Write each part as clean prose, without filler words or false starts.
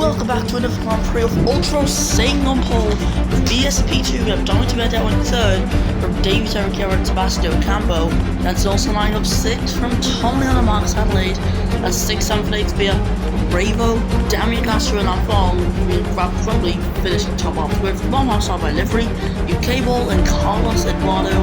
welcome back to another Grand Prix of Ultra staying on pole with BSP2. We have Dominic Tomato in third from David Ricciardo and Sebastian Campo. That's also lined up 6 from Tom Hill and Marcus Adelaide. That's 6, 7 for Xavier, Bravo, Damian Castro and Alfon. We probably finishing top off with one half star by Livery, UK Ball and Carlos Eduardo.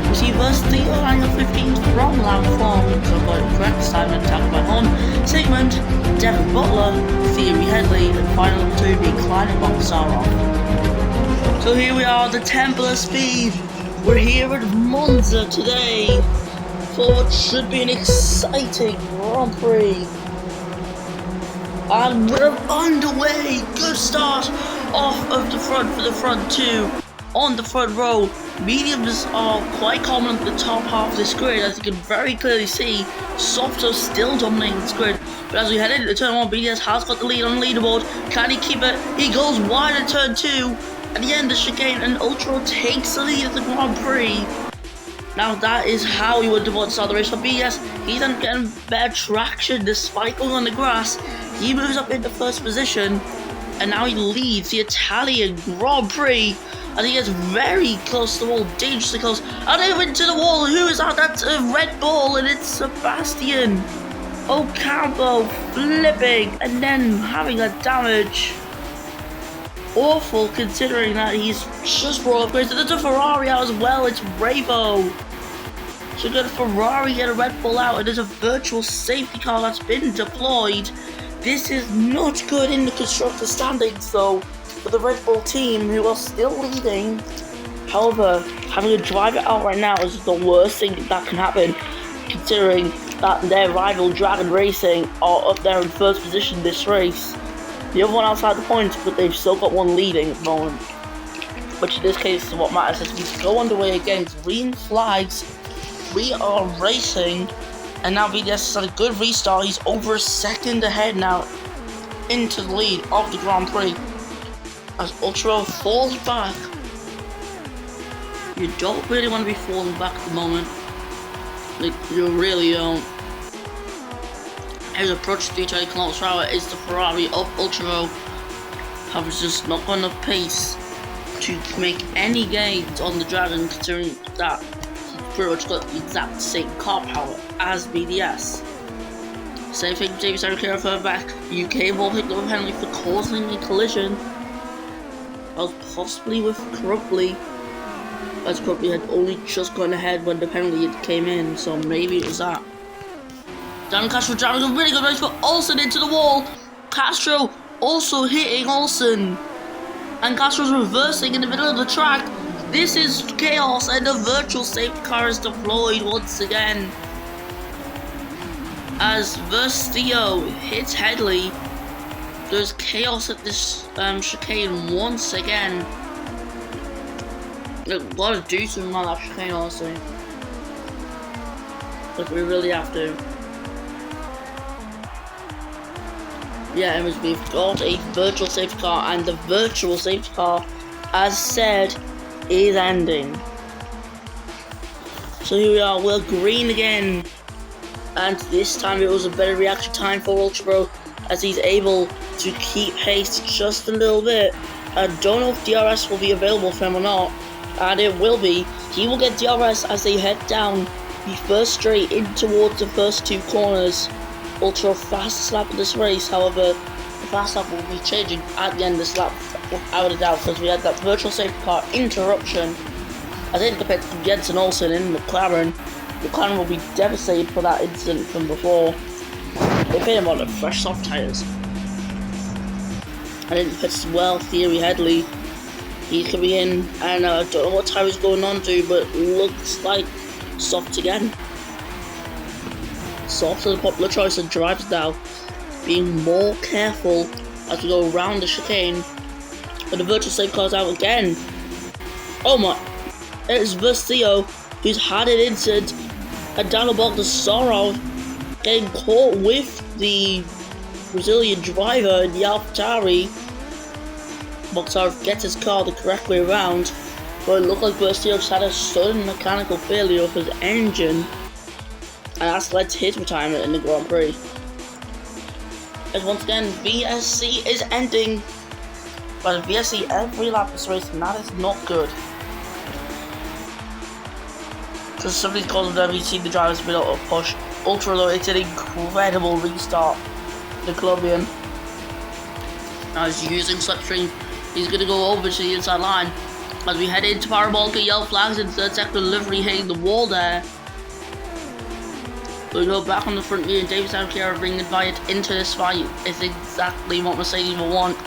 We see versus Theo lining up 15 from Lab Form, so I've got it correct this time and tackled by On, Sigmund, Devin Butler, Theory Headley, and final 2 being Klein and Boxarov. So here we are, the Temple of Speed. We're here at Monza today for what should be an exciting Grand Prix. And we're underway. Good start off of the front for the front 2. On the front row, mediums are quite common at the top half of this grid, as you can very clearly see. Softs are still dominating this grid, but as we head into turn 1, BDS has got the lead on the leaderboard. Can he keep it? He goes wide at turn 2. At the end of the chicane, and Ultra takes the lead of the Grand Prix. Now that is how you would want to start the race for BDS. He's then getting better traction despite going on the grass. He moves up into first position, and now he leads the Italian Grand Prix. And he gets very close to the wall, dangerously close. And over into the wall. Who is that? That's a Red Bull, and it's Sebastian Ocampo flipping and then having a damage. Awful, considering that he's just brought upgrades. There's a Ferrari out as well. It's Bravo. So good Ferrari get a Red Bull out, and there's a virtual safety car that's been deployed. This is not good in the constructor standings, though, for the Red Bull team, who are still leading. However, having a driver out right now is the worst thing that can happen, considering that their rival Dragon Racing are up there in first position this race. The other one outside the points, but they've still got one leading at the moment. Which in this case is what matters. As we go underway against green flags, we are racing, and now VDS has had a good restart. He's over a second ahead now into the lead of the Grand Prix. As Ultra falls back. You don't really want to be falling back at the moment. Like, you really don't. His approach to 320 km per hour is the Ferrari up Ultra. However, it's just not got enough pace to make any gains on the Dragon, considering that he's pretty much got the exact same car power as BDS. Same thing with David Ricciardo further back. UK Ball picked up a penalty for causing a collision. Possibly with Kruppli, as Kruppli had only just gone ahead when the penalty came in, so maybe it was that. Dan Castro driving a really good race, but Olsen into the wall. Castro also hitting Olsen, and Castro's reversing in the middle of the track. This is chaos, and the virtual safety car is deployed once again as Verstio hits Headley. There's chaos at this chicane once again. A lot of do something on that chicane, honestly. Like, we really have to. Yeah, we've got a virtual safety car, and the virtual safety car, as said, is ending. So here we are, we're green again. And this time it was a better reaction time for Ultra Bro, as he's able to keep pace just a little bit. I don't know if DRS will be available for him or not, and it will be. He will get DRS as they head down the first straight in towards the first 2 corners. Ultra fastest lap of this race, however, the fast lap will be changing at the end of this lap without a doubt, because we had that virtual safety car interruption. I think the pits from Jensen Olsen in McLaren. McLaren will be devastated for that incident from before. They paid him on the fresh soft tyres. I didn't pitch as well. Theory Headley, he's coming in, and I don't know what tyre he's going on to, but looks like soft again. Soft is a popular choice of drivers now, being more careful as we go around the chicane. But the virtual safety car's out again. Oh my! It's Verstio, who's had an incident, and down about the Sorrow getting caught with the Brazilian driver in the AlphaTauri. Boxarov gets his car the correct way around, but it looked like Verstio just had a sudden mechanical failure of his engine, and that's led to his retirement in the Grand Prix. As once again, VSC is ending. But VSC every lap this race, and that is not good. Because somebody's causing them, you see the drivers been able to push. Ultra though, it's an incredible restart. The Colombian. Now he's using slipstream. He's going to go over to the inside line. As we head into Parabolica, yellow flags in third sector, livery hitting the wall there. We go back on the front wheel, and David A.G.E bringing Wyatt into this fight is exactly what Mercedes will want.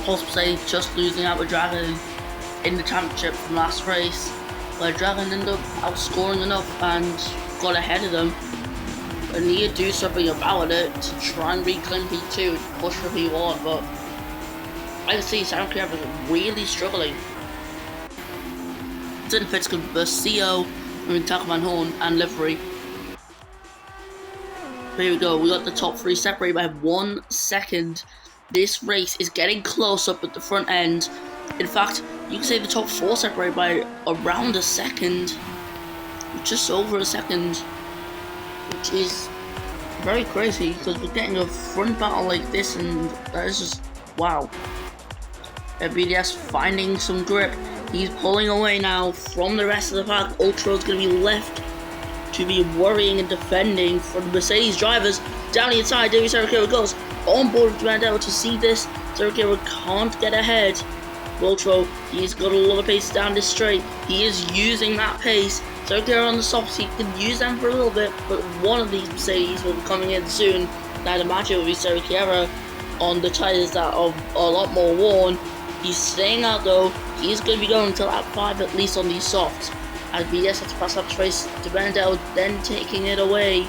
Plus Mercedes just losing out with Dragon in the championship from last race, where Dragon ended up outscoring enough and got ahead of them. But need to do something about it to try and reclaim P2 and push for P1, but I can see A.G.E is really struggling. It's in pits versus CO, Van Horn and livery. Here we go, we got the top three separated by 1 second. This race is getting close up at the front end. In fact, you can say the top 4 separated by around a second. Just over a second. Which is very crazy, because we're getting a front battle like this, and that is just wow. BDS finding some grip. He's pulling away now from the rest of the pack. Ultra is going to be left to be worrying and defending from the Mercedes drivers. Down the inside, David A.G.E goes on board with Mandela to see this. A.G.E can't get ahead. Ultra, he's got a lot of pace down this straight. He is using that pace. A.G.E on the softs, he can use them for a little bit, but one of these Mercedes will be coming in soon. Now the match will be A.G.E on the tyres that are a lot more worn. He's staying out though. He's going to be going until lap 5 at least on these softs. As BS has to pass up the race to Brendel, then taking it away.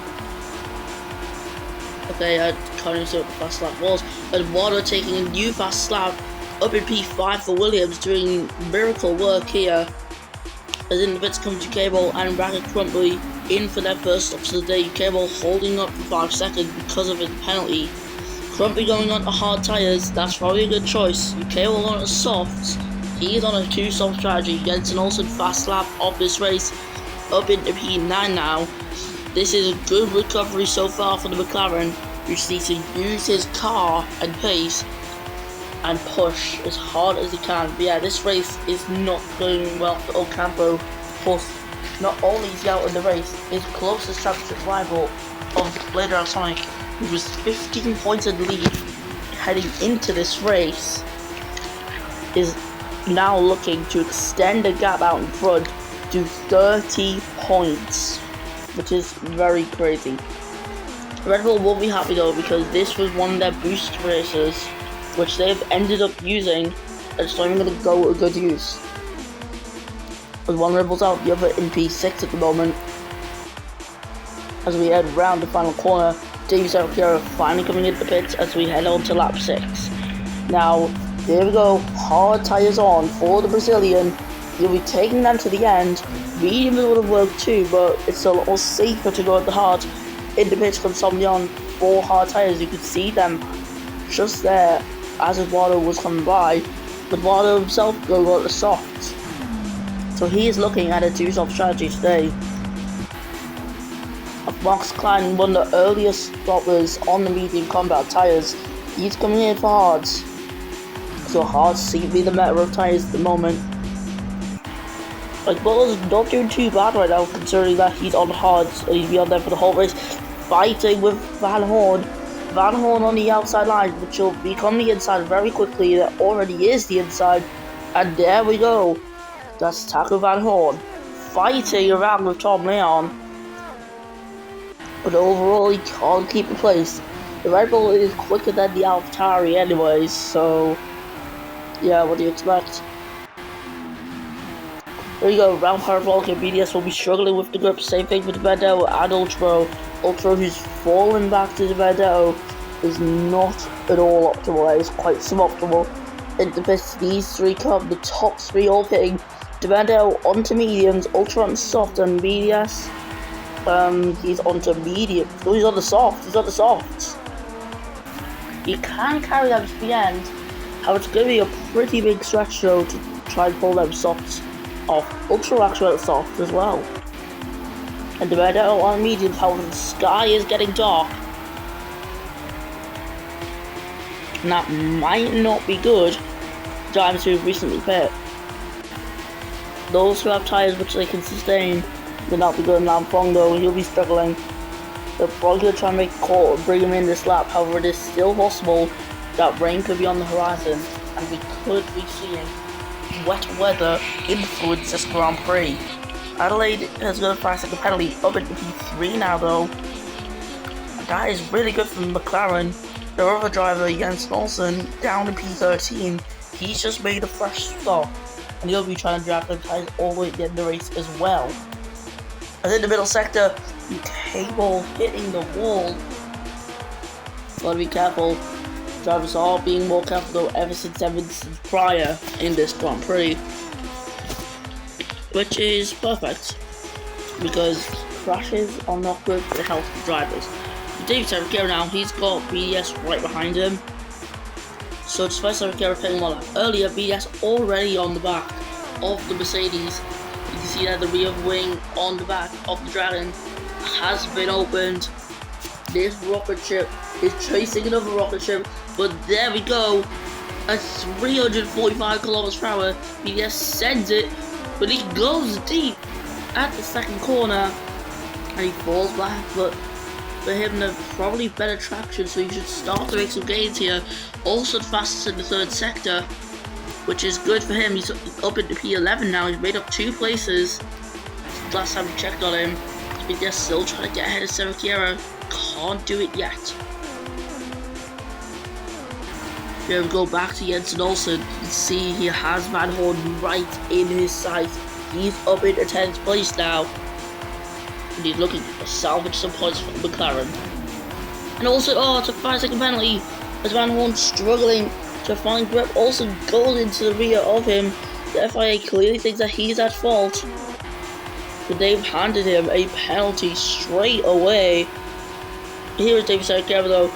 Okay, I can't even see what the fast lap was. Eduardo taking a new fast lap up in P5 for Williams, doing miracle work here. As in the pits come to Cable and Bracket Crumpy in for their first stops of the day. Cable holding up for 5 seconds because of his penalty. Crumpy going on to hard tyres, that's probably a good choice. Cable on to softs. He is on a 2-stop strategy. Gets an also fast lap of this race up into P9 now. This is a good recovery so far for the McLaren, who needs to use his car and pace and push as hard as he can. But yeah, this race is not going well for Ocampo. Plus, not only is he out in the race, his closest championship rival of Later Sonic, who was 15 points in the lead heading into this race, is now looking to extend the gap out in front to 30 points, which is very crazy. Red Bull won't be happy though, because this was one of their boost races, which they've ended up using, and it's not even going to go a good use. With one Red Bull's out, the other in P6 at the moment. As we head round the final corner, David A.G.E finally coming into the pits as we head on to lap 6. Now, here we go, hard tyres on for the Brazilian. He'll be taking them to the end. Medium would have worked too, but it's a lot safer to go at the hard. In the pits comes somebody on for hard tyres. You could see them just there as Eduardo was coming by. Eduardo himself going at the softs. So he is looking at a 2-stop strategy today. Max Klein, one of the earliest stoppers on the medium combat tyres. He's coming in for hards. So hards seem to be the matter of tyres at the moment. Like, Butler's not doing too bad right now, considering that he's on hards and he's been on there for the whole race, fighting with Van Horn. Van Horn on the outside line, which will become the inside very quickly. That already is the inside. And there we go. That's Taco Van Horn fighting around with Tom Leon. But overall, he can't keep the place. The Red Bull is quicker than the AlphaTauri anyways, so yeah, what do you expect? There you go, round Parabolica. BDS will be struggling with the grip. Same thing with Vendetto and Ultra. Ultra, who's fallen back to the Vendetto, is not at all optimal. That is quite suboptimal. In the pits, these three come, the top 3 all pitting. Vendetto onto mediums, Ultra on soft, and BDS. He's onto medium. Oh, he's on the soft. He's on the softs. You can carry them to the end. However, it's going to be a pretty big stretch though to try and pull them softs off. Ultra actually at soft as well. And the Vendetto on mediums. However, the sky is getting dark. And that might not be good. Drivers who've recently pit. Those who have tyres which they can sustain will not be good in lap 1 though, he'll be struggling. They're probably going to try and make a call and bring him in this lap, however it is still possible that rain could be on the horizon and we could be seeing wet weather influence this Grand Prix. Adelaide has got a 5-second penalty up into P3 now though. And that is really good from McLaren. Their other driver, Jens Olsen, down in P13. He's just made a fresh stop and he'll be trying to drag the tyres all the way to the end of the race as well. As in the middle sector, the cable hitting the wall. Gotta be careful. Drivers are being more careful though ever since prior in this Grand Prix. Which is perfect. Because crashes are not good for the health of the drivers. David Ricciardo now, he's got BDS right behind him. So despite Ricciardo playing one lap earlier, BDS already on the back of the Mercedes. You can see that the rear wing on the back of the Dragon has been opened. This rocket ship is chasing another rocket ship, but there we go. At 345 kilometers per hour, BDS sends it, but he goes deep at the second corner and he falls back. But for him, there's probably better traction, so he should start to make some gains here. Also the fastest in the third sector, which is good for him. He's up into P11 now. He's made up 2 places. Last time we checked on him, BDS still trying to get ahead of Ricciardo. Can't do it yet. Here we go back to Jensen Olsen. You can see he has Van Horn right in his sight. He's up into 10th place now. And he's looking to salvage some points from McLaren. And also, it's a 5-second penalty as Van Horn struggling to find grip. Also goes into the rear of him. The FIA clearly thinks that he's at fault, but they've handed him a penalty straight away. Here is David Ricciardo though,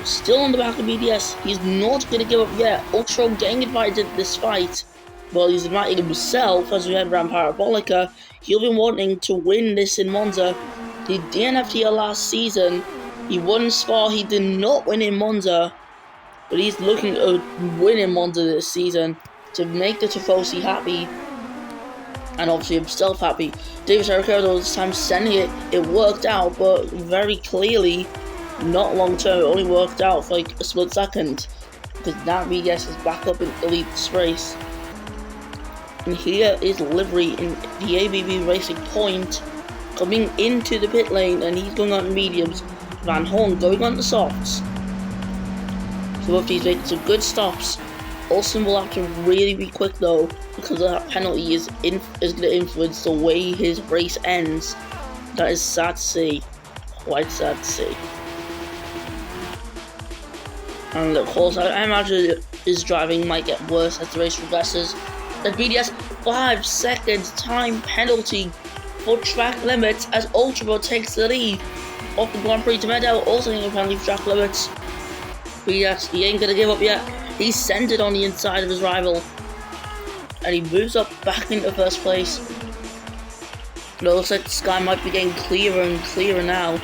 still on the back of BDS. He's not going to give up yet. Ultra getting invited into this fight. Well, he's inviting himself as we had around Parabolica. He'll be wanting to win this in Monza. He didn't have here last season. He won in Spa. He did not win in Monza. But he's looking to win in Monza this season to make the Tifosi happy. And obviously himself happy. David Ricciardo this time sending it. It worked out, but very clearly not long term. It only worked out for like a split second. Because now BDS is back up in elite race. And here is Livery in the ABB Racing Point coming into the pit lane, and he's going on mediums. Van Horn going on the softs. So both these making some good stops. Olsen will have to really be quick though, because that penalty is going to influence the way his race ends. That is sad to see. Quite sad to see. And of course, I imagine his driving might get worse as the race progresses. The BDS 5 seconds time penalty for track limits as Ultra takes the lead off the Grand Prix. Medel also getting a penalty for track limits. BDS, he ain't gonna give up yet. He's centered on the inside of his rival, and he moves up back into first place. It looks like the sky might be getting clearer and clearer now.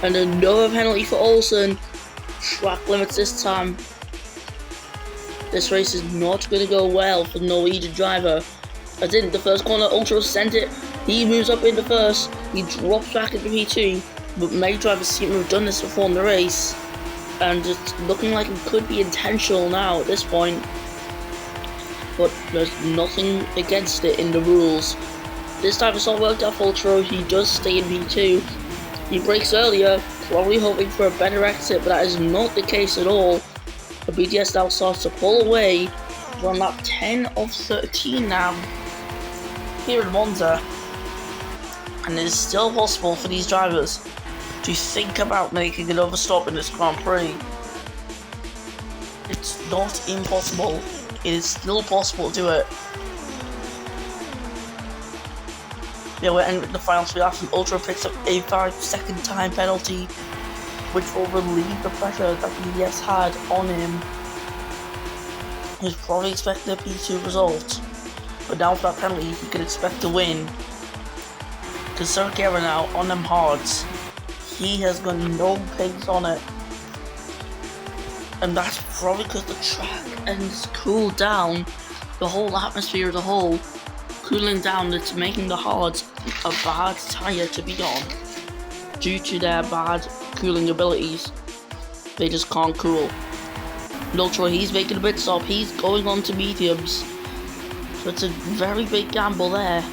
And another penalty for Olsen. Track limits this time. This race is not going to go well for the Norwegian driver. As in the first corner, Ultra sent it. He moves up into first. He drops back into P2. But many drivers seem to have done this before in the race. And it's looking like it could be intentional now at this point. But there's nothing against it in the rules. This time it's not worked out for Ultra. He does stay in P2. He brakes earlier, probably hoping for a better exit, but that is not the case at all. The BDS now starts to pull away. We're on lap 10 of 13 now here in Monza, and it is still possible for these drivers to think about making another stop in this Grand Prix. It's not impossible, it is still possible to do it. Yeah, we're ending the final three laps, and Ultra picks up a 5-second time penalty, which will relieve the pressure that BDS had on him. He's probably expecting a P2 result, but now for that penalty, he can expect to win. Because Ricciardo now on them hards, he has got no pace on it. and that's probably because the track has cooled down, the whole atmosphere as a whole, cooling down. It's making the hards a bad tyre to be on. Due to their bad cooling abilities, they just can't cool. Ultra, he's making a bit stop, he's going on to mediums. So it's a very big gamble there.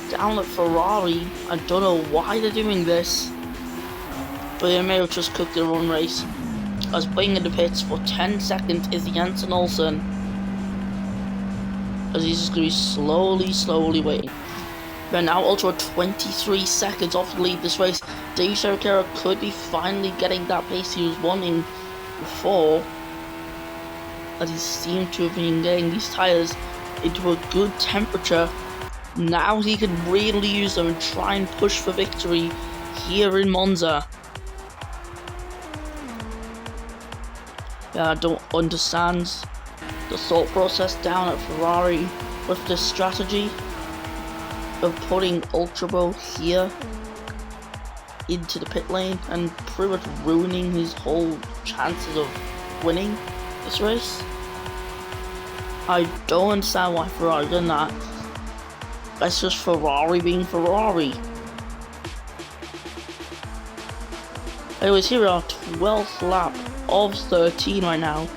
Down at Ferrari, I don't know why they're doing this, but they may have just cooked their own race. As waiting in the pits for 10 seconds is Jensen Olsen, as he's just going to be slowly waiting. They're now Ultra 23 seconds off to lead this race. David Ricciardo could be finally getting that pace he was wanting before, as he seemed to have been getting these tyres into a good temperature. Now he can really use them and try and push for victory here in Monza. Yeah, I don't understand the thought process down at Ferrari with this strategy of putting Ultra here into the pit lane and pretty much ruining his whole chances of winning this race. I don't understand why Ferrari done that. That's just Ferrari being Ferrari. Anyways, here we are, 12th lap of 13 right now.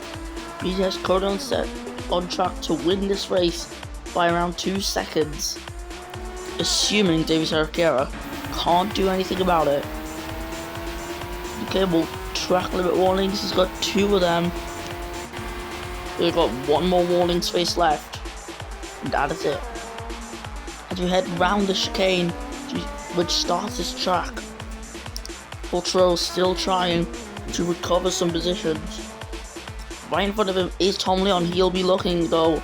BTS currently set on track to win this race by around 2 seconds. Assuming David Ricciardo can't do anything about it. Okay, well, track limit warnings, he's got 2 of them. We've got 1 more warning space left, and that is it. As we head round the chicane, which starts this track, Ultra still trying to recover some positions. Right in front of him is Tom Leon. He'll be looking though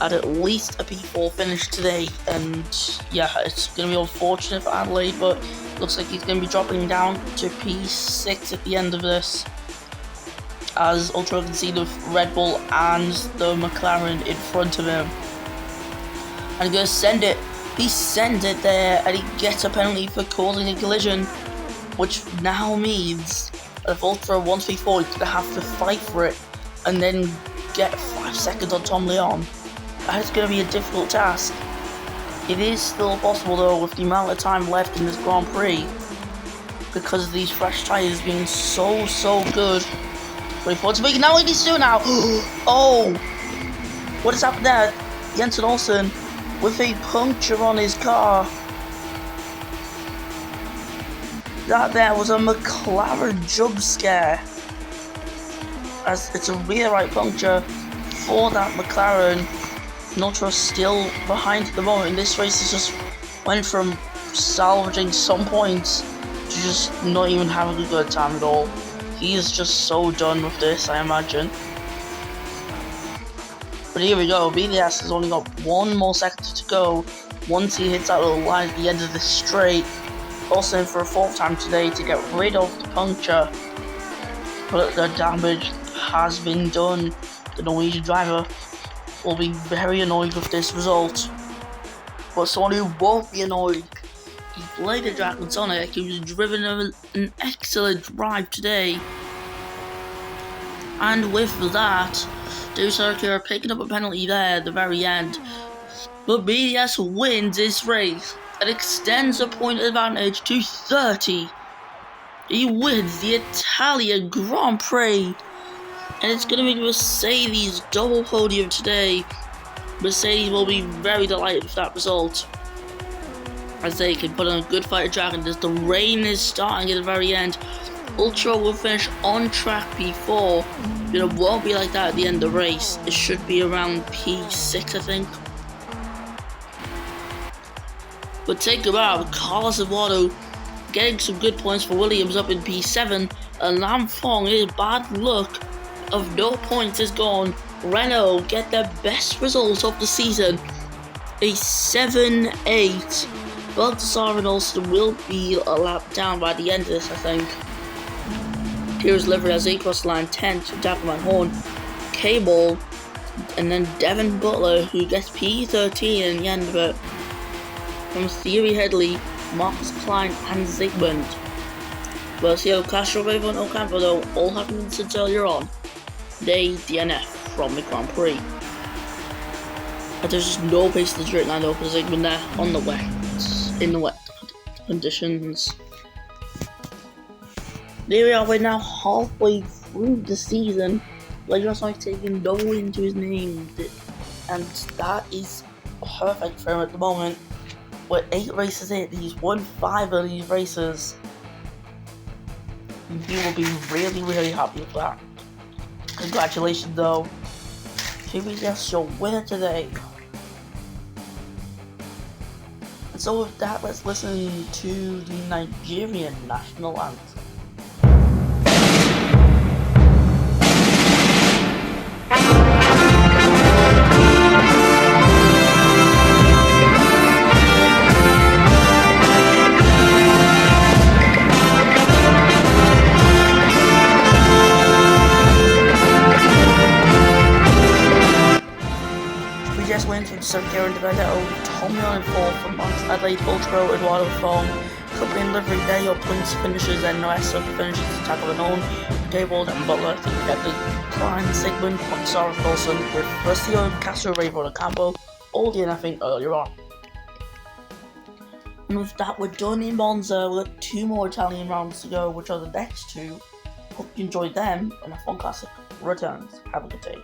at least a P4 finish today, and yeah, it's going to be unfortunate for Adelaide, but looks like he's going to be dropping down to P6 at the end of this, as Ultra can see the Red Bull and the McLaren in front of him. And he's going to send it. He sends it there, and he gets a penalty for causing a collision, which now means that if Ultra wants P4, he's going to have to fight for it and then get 5 seconds on Tom Leon. That is going to be a difficult task. It is still possible though, with the amount of time left in this Grand Prix, because of these fresh tyres being so good. Wait for it to make it. Now he needs to do it now. Oh, what has happened there? Jensen Olsen with a puncture on his car. That there was a McLaren jump scare, as it's a rear right puncture for that McLaren. Ultra still behind at the moment. This race has just went from salvaging some points to just not even having a good time at all. He is just so done with this, I imagine. But here we go, BDS has only got 1 more second to go once he hits that little line at the end of the straight. Also in for a 4th time today to get rid of the puncture. But the damage has been done. The Norwegian driver will be very annoyed with this result. But someone who won't be annoyed, he played a Dragon Sonic. He was driven an excellent drive today. And with that, David Ricciardo picking up a penalty there at the very end. But BDS wins this race and extends the point advantage to 30. He wins the Italian Grand Prix, and it's going to be Mercedes' double podium today. Mercedes will be very delighted with that result, as they can put on a good fight at Dragon. As the rain is starting at the very end, Ultra will finish on track P4, but it won't be like that at the end of the race. It should be around P6, I think. But take a bow, Carlos Eduardo getting some good points for Williams up in P7, and Lam Fong, his bad luck of no points is gone. Renault get their best results of the season, a 7-8. Baltasar and Olsen will be a lap down by the end of this, I think. Here's livery as they cross line 10 to Jack Van Horn, Cable, and then Devin Butler, who gets P13 in the end of it, from Thierry Headley, Marcus Klein, and Zygmunt. Well, Cielo Castro, Raven, Ocampo, though, all happened since earlier on. they DNF from the Grand Prix. And there's just no pace to the straight line opening when they're on the wet, in the wet conditions. There we are, we're now halfway through the season. Legends like taking no into his name, and that is perfect for him at the moment. With 8 races in, he's won 5 of these races. He will be really, really happy with that. Congratulations though. Here we just your winner today. And so with that, let's listen to the Nigerian national anthem. We just went through Sergio and Divello, Tommy on 4 from Monza, Adelaide, Ultra, Eduardo from Company and Livery, there your points finishes and the rest of the finishes to tackle and own. Gables and Butler to get the Klein, Sigmund, Sarah Colson with Rocio, Castro, Ravo and Campo, all DNFing earlier on. And with that, we're done in Monza. We've got 2 more Italian rounds to go, which are the next 2. Hope you enjoyed them, and F1 Classic returns. Have a good day.